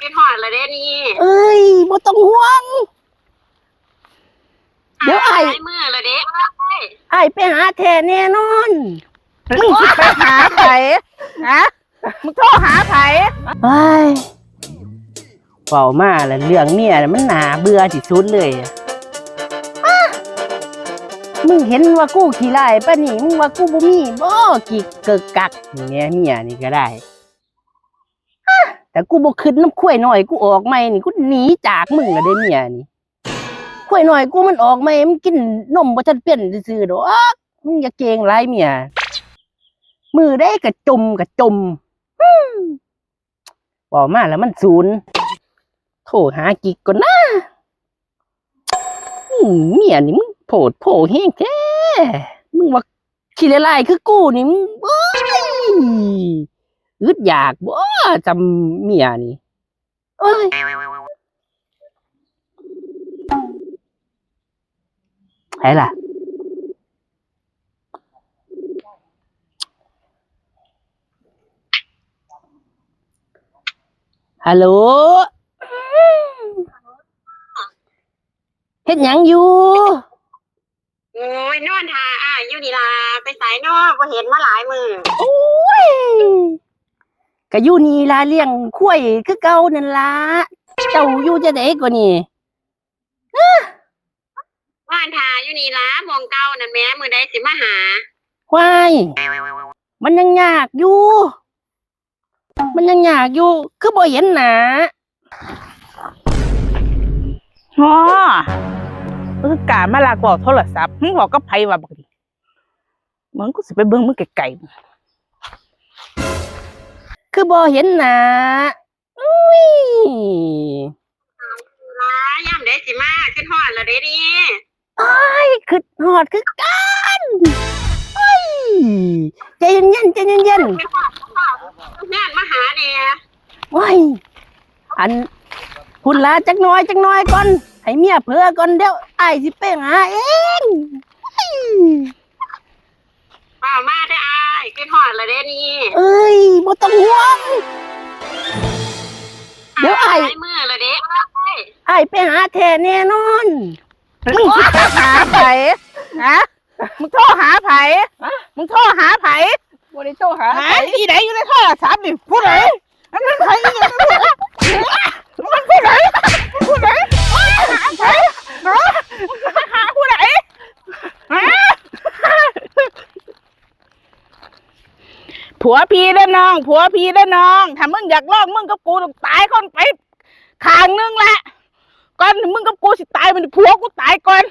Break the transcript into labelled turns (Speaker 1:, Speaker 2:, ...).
Speaker 1: เป็นหอดเลยเด้นี่
Speaker 2: เอ้ยบ่ต้องห่วงเดี๋ยวไอ้
Speaker 1: มือเลยเด้
Speaker 2: ไอ้ไปหาแทนแน่นอน
Speaker 3: มึงไปหาไผฮะมึงโทรหาไผ
Speaker 2: ไปเฝ้ามาแล้วเรื่องเมียมันน่าเบื่อที่สุดเลยมึงเห็นว่ากูขี้ร้ายป่ะนี่มึงว่ากูบ่มีบ่กี่เกิกกักอย่างเงี้ยเมียนี่ก็ได้แต่กูบ่คิดน้ำข้วยหน่อยกูออกใหม่นี่กูหนีจากมึงละเด้เมียนี่ข้วยหน่อยกูมันออกใหม่มันกินนมบ่ทันเป็นซื่อๆดอกมึงอย่าเกรงหลายเมียมือได้กระจมบอกมาแล้วมันศูนย์โทรหากิ๊กก่อนนะเมียนี่มึงโผดโผแห้งแท้มึงว่าขี้ละลายคือกูนี่มึงอึดอยากบ่จำเมียนี่เอ้ยใครล่ะฮัลโหลเฮ็ดหยังอยู่
Speaker 1: โอ้ยนอนทาอยู่นี่ล่ะไปสายนอกพอเห็นมาหลายมือ
Speaker 2: โอ้ยก็อยู่นี่ล่ะเลี้ยงข้วยคือเก่านั่นล่ะเจ้าอยู่จะได้กว่านี่
Speaker 1: นอนทาอยู่นี่ล่ะมองเก่านั่นแม่มือใดสิมาหา
Speaker 2: ควายมันยังยากอยู่คือบ่เห็นหน้า
Speaker 3: อ๋อมึงกล้ามาลากบอกโทรศัพท์มึงบอกกับไผว่าบักดิมึงกูสิไปเบิ่งมึงไกล
Speaker 2: ๆคือบ่เห็นหน้าอุ้ย
Speaker 1: ล่ะยามใดสิมาขึ้นฮอดแล้วเด้นี่
Speaker 2: อ้ายคือฮอดคือกันเอ้ยใจเย็น
Speaker 1: งานมาหาเนี่ย
Speaker 2: ว้ายอันคุณลาจักหน่อยก่อนให้เมียเผื่อก่อนเดี๋ยวอ้ายสิไปหาเอง
Speaker 1: ป้ามาได้ขึ้นฮอดแล้วเด้นี่
Speaker 2: เอ้ยบ่ต้องห่วงเดี๋ยวอ้าย
Speaker 1: มือเลยเด้
Speaker 2: อ้ายไปหาแทนแน่นอน
Speaker 3: มึงไปหาไผฮะมึงโทรหาไผ
Speaker 2: บ่ได้โทรหา
Speaker 3: อีไหนอยู่ในโทรศัพท์นี่ผู้ใดมันไผอีหยังมันผู้ใดหาไผหาผู้ใดผัวพี่เด้อน้องถ้ามึงอยากลองมึงกับกูต้องตายคนไปข้างนึงแหละก่อนมึงกับกูสิตายมันผัวกูตายก่อน